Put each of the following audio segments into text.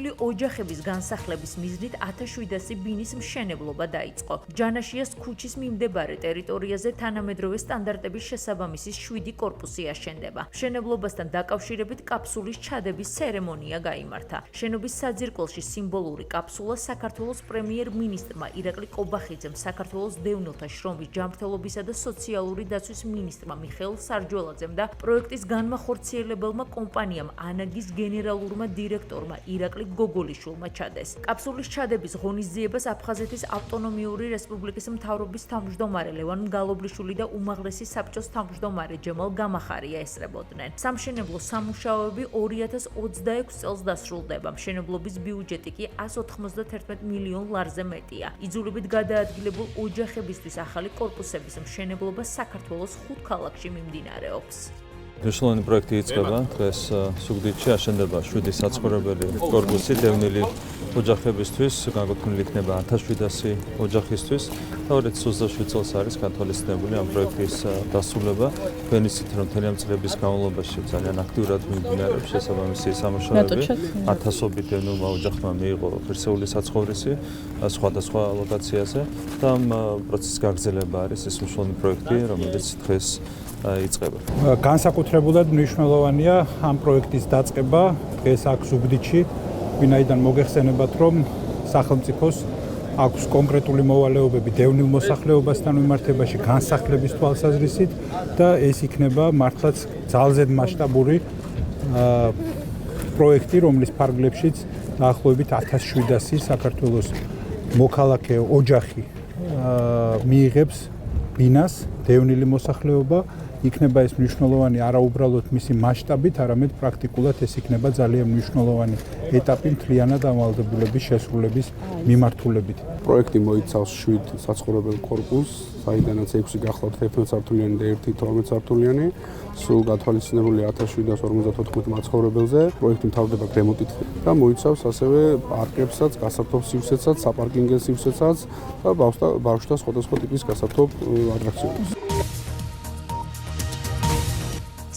დაცული ოჯახების განსახლების მიზნით 1700 ბინის მშენებლობა დაიწყო. ჯანაშიას ქუჩის მიმდებარე ტერიტორიაზე თანამედროვე სტანდარტების შესაბამისი 7 კორპუსი აშენდება. მშენებლობასთან დაკავშირებით კაფსულის ჩადების ცერემონია გაიმართა. შენობის საძირკველში სიმბოლური კაფსულა საქართველოს პრემიერ-მინისტრმა ირაკლი კობახიძემ, საქართველოს დევნილთა შრომის ჯანმრთელობისა და სოციალური დაცვის მინისტრმა მიხეილ სარჯველაძემ და პროექტის განმახორციელებელმა კომპანიამ ანაგის გენერალურმა დირექტორმა ირაკლი გოგოლიშვილმა ჩადეს. კაფსულის ჩადების ღონისძიებას აფხაზეთის ავტონომიური რესპუბლიკის მთავრობის თავმჯდომარე ლევან მგალობლიშვილი და უმაღლესი საბჭოს თავმჯდომარე ჯემალ გამახარია ესწრებოდნენ. სამშენებლო სამუშაოები 2026 წელს დასრულდება. მშენებლობის ბიუჯეტი კი 191 მილიონ ლარზე მეტია. იძულებით გადაადგილებულ ოჯახებისთვის ახალი კორპუსების მშენებლობა საქართველოს 5 ქალაქში მიმდინარეობს. მნიშვნელოვანი პროექტი იწყება. დღეს ზუგდიდში აშენდება 7 საცხოვრებელი კორპუსი დევნილი ოჯახებისთვის, განკუთვნილი იქნება 1700 ოჯახისთვის. 2027 წელს არის გათვალისწინებული ამ პროექტის დასრულება. თქვენ იცით, რომ მთელი ამ წლების განმავლობაში ძალიან აქტიურად მიმდინარეობს შესაბამისი სამუშაოები. 1000-ობით დევნილმა ოჯახმა მიიღო ღირსეული საცხოვრისი სხვადასხვა ლოკაციაზე და ამ პროცესის გაგრძელება არის ეს მნიშვნელოვანი პროექტი, რომელიც დღეს იწყება. განსაკუთრებულად მნიშვნელოვანია ამ პროექტის დაწყება დღეს აქ ზუგდიდში, ვინაიდან მოგეხსენებათ, რომ სახელმწიფოს აქვს კონკრეტული მოვალეობები დევნილ მოსახლეობასთან მიმართებაში განსახლების თვალსაზრისით და ეს იქნება მართლაც ძალზედ მასშტაბური პროექტი, რომლის ფარგლებშიც დაახლოებით 1700 საქართველოს მოქალაქე ოჯახი მიიღებს ბინას, დევნილი მოსახლეობა. იქნება ეს მნიშვნელოვანი არაუბრალოდ მისი მასშტაბით, არამედ პრაქტიკულად ეს იქნება ძალიან მნიშვნელოვანი ეტაპი მთლიანად ავალდებულების შესრულების მიმართულებით. პროექტი მოიცავს 7 საცხოვრებელ კორპუსს, საიდანაც 6 გახლავთ 11 სართულიანი და 1 12 სართულიანი. სულ გათვალისწინებული 1754 მაცხოვრებელზე. პროექტი მთავრდება რემონტით და მოიცავს ასევე პარკებსაც, გასართობ სივრცესაც, საპარკინგო სივრცესაც და ბავშვთა სხვადასხვა ტიპის გასართობ ატრაქციონებს.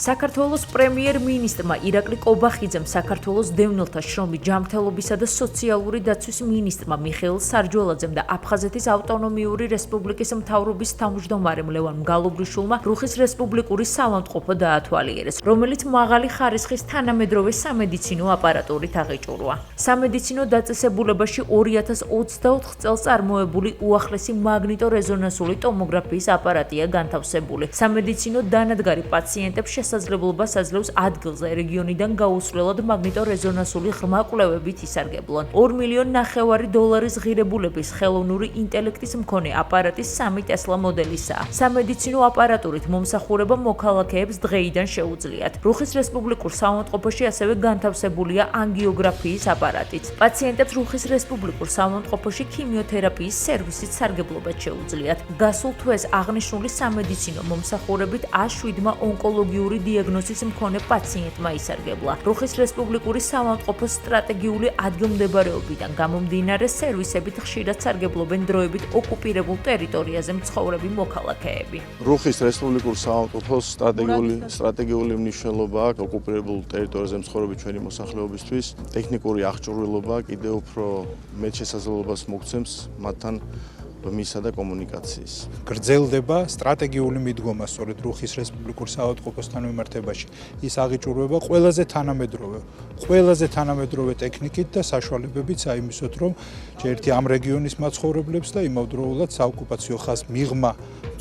საქართველოს პრემიერ-მინისტრმა ირაკლი კობახიძემ, საქართველოს დევნილთა შრომის ჯანმრთელობისა და სოციალური დაცვის მინისტრმა მიხეილ სარჯველაძემ და აფხაზეთის ავტონომიური რესპუბლიკის მთავრობის თავმჯდომარემ ლევან მგალობლიშვილმა რუხის რესპუბლიკური საავადმყოფო დაათვალიერეს, რომელიც მაღალი ხარისხის თანამედროვე სამედიცინო აპარატურით აღიჭურვა. სამედიცინო დაწესებულებაში 2024 წელს წარმოებული უახლესი მაგნიტორეზონანსული ტომოგრაფიის აპარატია განთავსებული. სამედიცინო დანადგარი პაციენტებს შესაძლებლობას აძლევს ადგილზე რეგიონიდან გაუსვლელად მაგნიტორეზონანსული ღრმა კვლევებით ისარგებლონ. 2,5 მილიონ დოლარის ღირებულების ხელოვნური ინტელექტის მქონე აპარატის 3 ტესლა მოდელისაა. სამედიცინო აპარატურით მომსახურება მოქალაქეებს დღეიდან შეუძლიათ. რუხის რესპუბლიკურ საავადმყოფოში ასევე განთავსებულია ანგიოგრაფიის აპარატიც. პაციენტებს რუხის რესპუბლიკურ საავადმყოფოში ქიმიოთერაპიის სერვისით სარგებლობად შეუძლიათ. გასულ თვეს აღნიშნული სამედიცინო მომსახურებით 107 ონკოლოგიური დიაგნოზის მქონე პაციენტმა ისარგებლა. რუხის რესპუბლიკური საავადმყოფოს სტრატეგიული ადგილმდებარეობიდან გამომდინარე სერვისებით ხშირად სარგებლობენ დროებით ოკუპირებულ ტერიტორიაზე მცხოვრები მოქალაქეები. რუხის რესპუბლიკურ საავადმყოფოს სტრატეგიული მნიშვნელობა აქვს ოკუპირებულ ტერიტორიაზე მცხოვრები ჩვენი მოსახლეობისთვის. ტექნიკური აღჭურვილობა კიდევ უფრო მეტ შესაძლებლობას მოგცემს მათთან მისა და კომუნიკაციის. გრძელდება სტრატეგიული მიდგომა სწორედ რუხის რესპუბლიკურ საავადმყოფოსთან მიმართებაში. ის აღიჭურვება ყველაზე თანამედროვე ტექნიკით და საშუალებებით საიმისოდ, რომ ერთი ამ რეგიონის მაცხოვრებლებს და იმავდროულად საოკუპაციო ხაზს მიღმა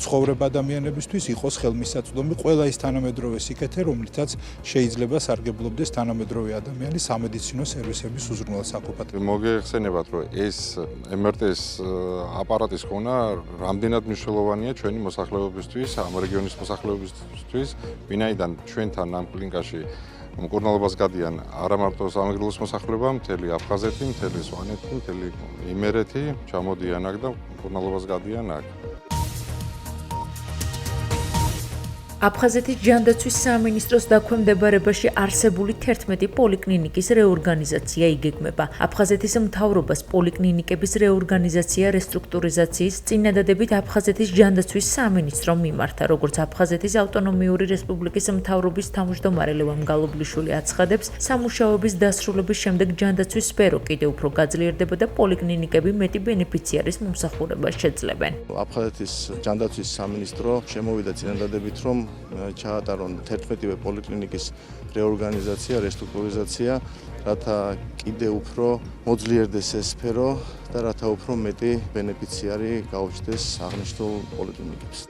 ცხოვრებ ადამიანებისთვის იყოს ხელმისაწვდომი ყველა ის თანამედროვე სიკეთე, რომლითაც შეიძლება სარგებლობდეს თანამედროვე ადამიანი სამედიცინო სერვისების უზრუნველსაყოფად. მოგეხსენებათ, რომ ეს MRT-ის აპარატის ხონა რამდენად მნიშვნელოვანია ჩვენი მოსახლეობისთვის, ამ რეგიონის მოსახლეობისთვის, ვინაიდან ჩვენთან ამ კლინიკაში მკურნალობას გადიან არა მარტო სამეგრელოს მოსახლეობა, მთელი აფხაზეთი, მთელი სვანეთი, მთელი იმერეთი ჩამოდიან აქ და მკურნალობას გადიან აქ. აფხაზეთის ჯანდაცვის სამინისტროს დაქვემდებარებაში არსებული 11 პოლიკლინიკის რეორგანიზაცია იგეგმება. აფხაზეთის მთავრობას პოლიკლინიკების რეორგანიზაცია რესტრუქტურიზაციის წინადადებით აფხაზეთის ჯანდაცვის სამინისტრომ მიმართა, როგორც აფხაზეთის ავტონომიური რესპუბლიკის მთავრობის თავმჯდომარე ლევან გალობლიშვილი აცხადებს, სამუშაოების დასრულების შემდეგ ჯანდაცვის სფერო კიდევ უფრო გაძლიერდება და პოლიკლინიკები მეტი ბენეფიციარის მომსახურებას შეძლებენ. აფხაზეთის ჯანდაცვის სამინისტრო შემოვიდა წინადადებით, რომ ჩაატარონ 11 პოლიკლინიკის რეორგანიზაცია, რესტრუქტურიზაცია, რათა კიდევ უფრო მოძლიერდეს ეს სფერო და რათა უფრო მეტი ბენეფიციარი გაუჩნდეს აღნიშნულ პოლიკლინიკებს.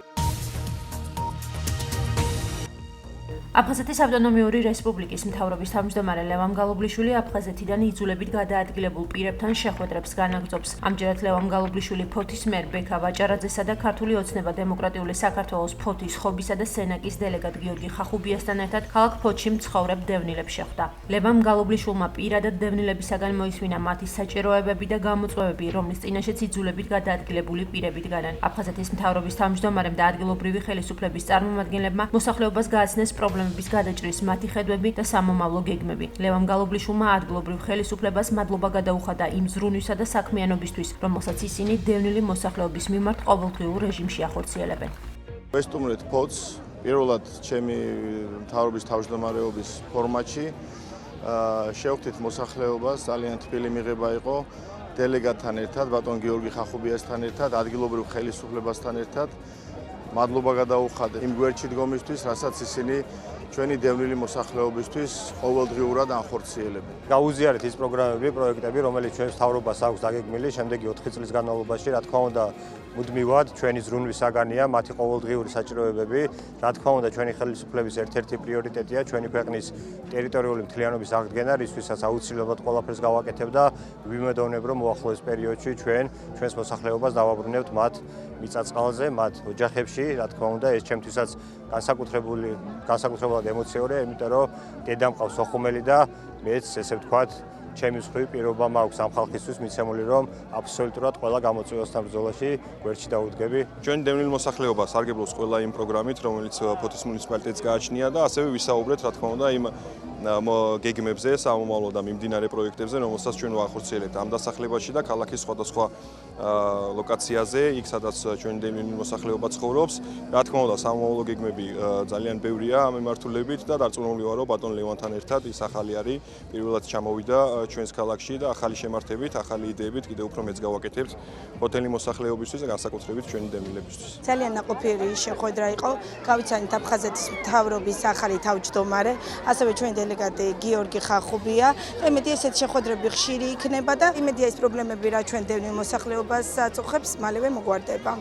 აფხაზეთის ავტონომიური რესპუბლიკის მთავრობის თავმჯდომარე ლევან გალობლიშვილი აფხაზეთიდან იძულებით გადაადგილებულ პირებთან შეხვედრებს განაგრძობს. ამჯერად ლევან გალობლიშვილი ფოთის მერ ბექა ვაჭარაძესა და ქართული ოცნება დემოკრატიული საქართველოს ფოთის ხობისა და სენაკის დელეგატ გიორგი ხახუბიასთან ერთად ქალაქ ფოთში მცხოვრებ დევნილებს შეხვდა. ლევან გალობლიშვილმა პირადად დევნილებისაგან მოისმინა მათი საჭიროებები და გამოწვევები, რომლის წინაშეც იძულებით გადაადგილებული პირები დგანან. აფხაზეთის მთავრობის თავმჯდომარემ და ადგილობრივი ხელისუფლების წარმომადგენლებმა მოსახლეობას გააცნეს პრობლემების გადაჭრის მათი ხედვები და სამომავლო გეგმები. ლევან გალობლიშვილმა ადგილობრივ ხელისუფლებას მადლობა გადაუხადა იმ ზრუნვისა და საქმიანობისთვის, რომელსაც ისინი დევნილი მოსახლეობის მიმართ ყოველდღიურ რეჟიმში ახორციელებენ. ვესტუმრეთ ფოთს პირველად ჩემი მთავრობის თავმჯდომარეობის ფორმატში შევხვდით მოსახლეობას, ძალიან თბილი მიღება იყო დელეგატთან ერთად, ბატონ გიორგი ხახუბიასთან ერთად, ადგილობრივ ხელისუფლებასთან ერთად. მადლობა გადაუხადე იმ გვერდში დგომისთვის, რასაც ისინი ჩვენი დევნილი მოსახლეობისთვის ყოველდღიურად ანხორციელებენ. გაუზიარეთ ის პროგრამები, პროექტები, რომელიც ჩვენს მთავრობას აქვს დაგეგმილი შემდეგი 4 წლის განმავლობაში, რა თქმა უნდა, მუდმივად ჩვენი ზრუნვის საგანია მათი ყოველდღიური საჭიროებები. რა თქმა უნდა, ჩვენი ხელისუფლების ერთ-ერთი პრიორიტეტია ჩვენი ქვეყნის ტერიტორიული მთლიანობის აღდგენა, რისთვისაც აუცილებლად ყველაფერს გავაკეთებ და ვიმედოვნებ, რომ მოახლოეს პერიოდში ჩვენს მოსახლეობას დავაბრუნებთ მათ მიწა-წყალზე, მათ ოჯახებში. რა თქმა უნდა, ეს ჩემთვისაც განსაკუთრებულად ემოციურია, იმიტომ რომ დედა მყავს ოხუმელი და მეც ესე ვთქვათ, ჩემი მსხვილი პირობა მაქვს ამ ხალხისთვის მიცემული, რომ აბსოლუტურად ყველა გამოწვევასთან ბრძოლაში გვერდში დავუდგები. ჩვენი დევნილი მოსახლეობა სარგებლობს ყველა იმ პროგრამით, რომელიც ფოთის მუნიციპალიტეტს გააჩნია და ასევე ვისაუბრეთ, რა თქმა უნდა, იმ გეგმებზე, სამომავლო და მიმდინარე პროექტებზე, რომელსაც ჩვენ ვახორციელებთ ამ დასახლებაში და ქალაქის სხვადასხვა ლოკაციაზე, იქ სადაც ჩვენი დევნილი მოსახლეობა ცხოვრობს. რა თქმა უნდა, სამომავლო გეგმები ძალიან ბევრია ამ მიმართულებით და დარწმუნებული ვარ, რომ ბატონ ლევანთან ერთად ის ახალი არის, პირველად ჩამოვიდა ჩვენს ქალაქში და ახალი შემართებით, ახალი იდეებით კიდევ უფრო მეც გავაკეთებთ ფოთელი მოსახლეობისთვის და განსაკუთრებით ჩვენი დევნილებისთვის. ძალიან ნაყოფიერი შეხვედრა იყო. გავიცანით აფხაზეთის მთავრობის ახალი თავმჯდომარე, ასევე ჩვენი დელეგატი გიორგი ხახუბია. იმედი ესეთ შეხვედრები ხშირი იქნება და იმედია ეს პრობლემები რა ჩვენ დევნილ მოსახლეობას აწუხებს, მალევე მოგვარდება.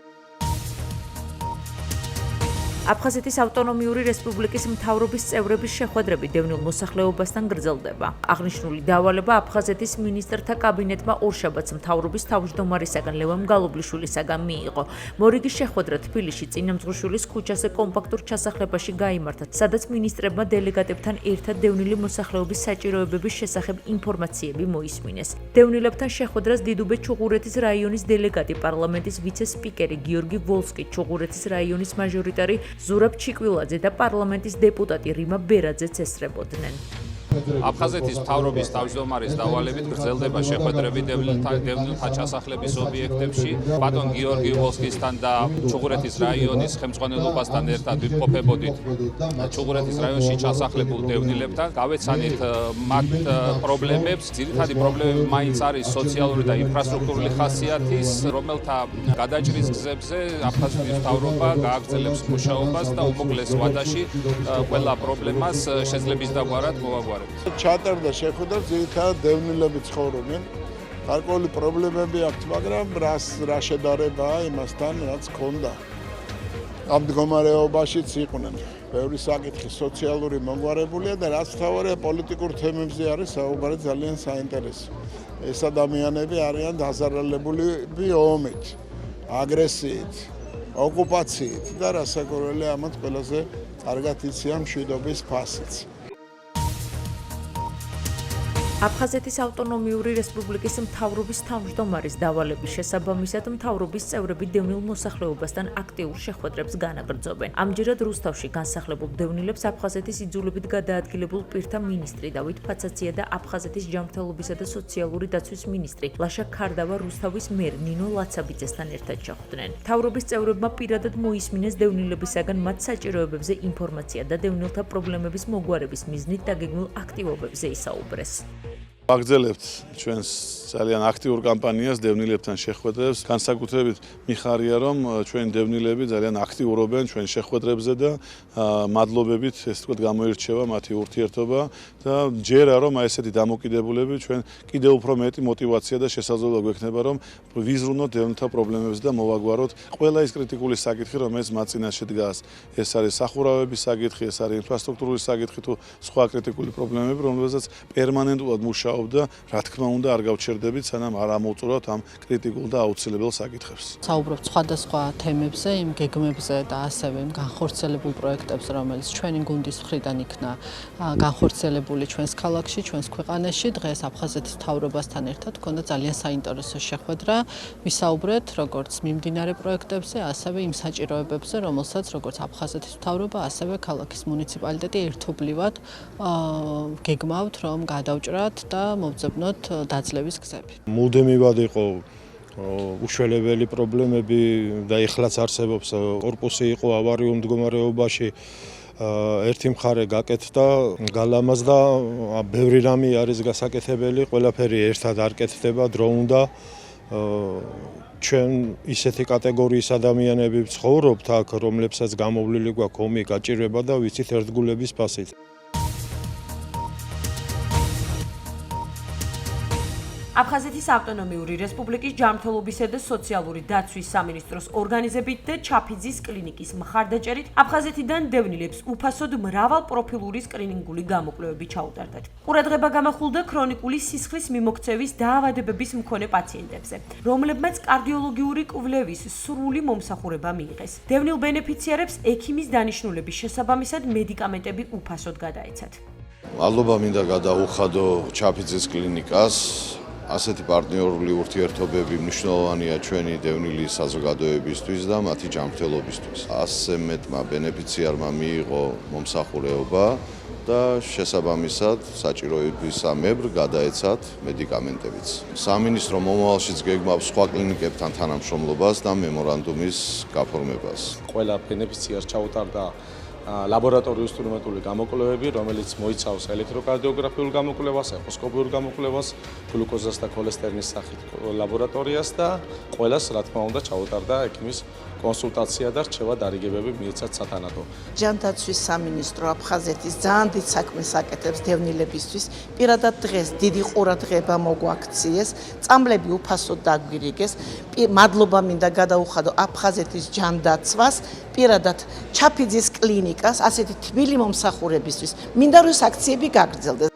აფხაზეთის ავტონომიური რესპუბლიკის მთავრობის წევრების შეხვედრები დევნილ მოსახლეობასთან გრძელდება. აღნიშნული დავალება აფხაზეთის მინისტრთა კაბინეტმა ორშაბათს მთავრობის თავმჯდომარისაგან ლევან გალობლიშვილისაგან მიიღო. მორიგის შეხვედრა თბილისში წინამძღვრიშვილის ქუჩაზე კომპაქტურ ჩასახლებაში გაიმართა, სადაც მინისტრებმა დელეგატებთან ერთად დევნილი მოსახლეობის საჭიროებების შესახებ ინფორმაციები მოისმინეს. დევნილებთან შეხვედრას დიდუბე ჩუღურეთის რაიონის დელეგატი, პარლამენტის ვიცე-სპიკერი გიორგი ვოლსკი, ჩუღურეთის რაიონის მაჟორიტარი ზურაბ ჩიკვილაძე და პარლამენტის დეპუტატი რიმა ბერაძეც ესწრებოდნენ. აფხაზეთის მთავრობის თავმჯდომარის დავალებით გრძელდება შეხვედრები დევნილთა ჩასახლების ობიექტებში. ბატონ გიორგი ვოლსკისთან და ჩუღურეთის რაიონის ხელმძღვანელობასთან ერთად ვიმყოფებოდით ჩუღურეთის რაიონში ჩასახლებულ დევნილებთან. გავეცანით მათ პრობლემებს. ძირითადი პრობლემები მაინც არის სოციალური და ინფრასტრუქტურული ხასიათის, რომელთა გადაჭრის გზებზე აფხაზეთის მთავრობა გააგრძელებს მუშაობას და უმოკლეს ვადაში ყველა პრობლემას შეძლების დაგვარად მოვაგვარებთ. ჩატარდა შეხვედრა, ძირითადად დევნილები ცხოვრობენ. გარკვეული პრობლემები აქვთ, მაგრამ რა შედარებაა იმასთან, რაც ქონდა. ამ მდგომარეობაშიც იყვნენ. ბევრი საკითხი სოციალური მომგვარებულია და რაც მთავარია პოლიტიკურ თემებზე არის საუბარი ძალიან საინტერესო. ეს ადამიანები არიან დაზარალებული ომით, აგრესიით, ოკუპაციით და რასაკვირველია ამათ ყველაზე კარგად იციან მშვიდობის ფასიც. აფხაზეთის ავტონომიური რესპუბლიკის მთავრობის თავმჯდომარის დავალების შესაბამისად მთავრობის წევრები დევნილ მოსახლეობასთან აქტიურ შეხვედრებს განაგრძობენ. ამჯერად რუსთავში განსახლებულ დევნილებს აფხაზეთის იძულებით გადაადგილებულ პირთა მინისტრი დავით ფაცაცია და აფხაზეთის ჯანმრთელობისა და სოციალური დაცვის მინისტრი ლაშა ქარდავა რუსთავის მერ ნინო ლაცაბიძესთან ერთად შეხვდნენ. მთავრობის წევრებმა პირადად მოისმინეს დევნილებისაგან მათ საჭიროებებზე ინფორმაცია და დევნილთა პრობლემების მოგვარების მიზნით დაგეგმილ აქტივობებზე ისაუბრეს. ვაგრძელებთ ჩვენს ძალიან აქტიურ კამპანიას დევნილებთან შეხვედრებს. განსაკუთრებით მიხარია, რომ ჩვენი დევნილები ძალიან აქტიურობენ ჩვენ შეხვედრებზე და მადლობებით, ესე ვთქვათ, გამოირჩევა მათი ურთიერთობა და ჯერა რომ აი ესეთი დამოკიდებულები ჩვენ კიდევ უფრო მეტი мотиваცია და შესაძლებლობა გვექნება, რომ ვიზრუნოთ დევნილთა პრობლემებს და მოვაგვაროთ ყველა ის კრიტიკული საკითხი, რომელიც მათ წინაშე დგას. ეს არის სახურავების საკითხი, ეს არის ინფრასტრუქტურული საკითხი თუ სხვა კრიტიკული პრობლემები, რომლებსაც პერმანენტულად მუშაობ და რა თქმა უნდა არ გავჩერდებით, სანამ არ ამოვწურავთ ამ კრიტიკულ და აუცილებელ საკითხებს. საუბრობთ სხვადასხვა თემებზე, იმ გეგმებზე და ასევე იმ განხორციელებულ პროექტებზე, რომელიც ჩვენი გუნდის მხრიდან იქნა განხორციელებული ჩვენს ქალაქში, ჩვენს ქვეყანაში. დღეს აფხაზეთის მთავრობასთან ერთად ჰქონდა ძალიან საინტერესო შეხვედრა. ვისაუბრეთ როგორც მიმდინარე პროექტებზე, ასევე იმ საჭიროებებზე, რომელსაც როგორც აფხაზეთის მთავრობა, ასევე ქალაქის მუნიციპალიტეტი ერთობლივად გეგმავთ, რომ გადავჭრათ და მოვძებნოთ დაძლევის გზები. მუდმივად იყო უშველებელი პრობლემები და ეხლაც არსებობს. კორპუსი იყო ავარიულ მდგომარეობაში. ერთი მხარე გაკეთდა, გალამაზდა, ბევრი რამე არის გასაკეთებელი, ყველაფერი ერთად არ კეთდება, დრო უნდა. ჩვენ ისეთი კატეგორიის ადამიანები ვცხოვრობთ აქ, რომლებსაც გამოვლილი გვაქვს ომი, გაჭირვება და ვიცით ერთგულების ფასით. აფხაზეთის ავტონომიური რესპუბლიკის ჯანმრთელობისა და სოციალური დაცვის სამინისტროს ორგანიზებით და ჩაფიძის კლინიკის მხარდაჭერით აფხაზეთიდან დევნილებს უფასოდ მრავალპროფილური სკრინინგული გამოკვლევები ჩაუტარდათ. ყურადღება გამახულდა ქრონიკული სისხლის მიმოქცევის დაავადებების მქონე პაციენტებზე, რომლებმაც კარდიოლოგიური კვლევის სრული მომსახურება მიიღეს. დევნილ ბენეფიციარებს ექიმის დანიშნულების შესაბამისად მედიკამენტები უფასოდ გადაეცათ. მადლობა მინდა გადაუხადო ჩაფიძის კლინიკას. ასეთი პარტნიორული ურთიერთობები მნიშვნელოვანია ჩვენი დევნილი საზოგადოებისთვის და მათი ჯანმრთელობისთვის. 100 მეტმა ბენეფიციარმა მიიღო მომსახურება და შესაბამისად საჭიროებისამებრ გადაეცათ მედიკამენტებიც. სამინისტრო მომავალშიც გეგმავს სხვა კლინიკებთან თანამშრომლობას და მემორანდუმის გაფორმებას. ყველა ბენეფიციარს ჩაუტარდა ლაბორატორიული ინსტრუმენტული გამოკვლევები, რომელიც მოიცავს ელექტროკარდიოგრაფიულ გამოკვლევას, ეხოსკოპიურ გამოკვლევას, გლუკოზას და ქოლესტერინის სახით ლაბორატორიას და ყველას, რა თქმა უნდა, ჩაუტარდა ექიმის კონსულტაცია და რჩევა დარიგებები მიეცათ სათანადო. ჯანდაცვის სამინისტრო აფხაზეთის ძალიან დიდ საქმეს აკეთებს დევნილებისთვის. პირადად დღეს დიდი ყურადღება მოგვაქციეს, წამლები უფასოდ დაგვირიგეს. მადლობა მინდა გადაუხადო აფხაზეთის ჯანდაცვას, პირადად ჩაფიძის კლინიკას, ასეთი თბილი მომსახურებისთვის. მინდა რომ აქციები გაგრძელდეს.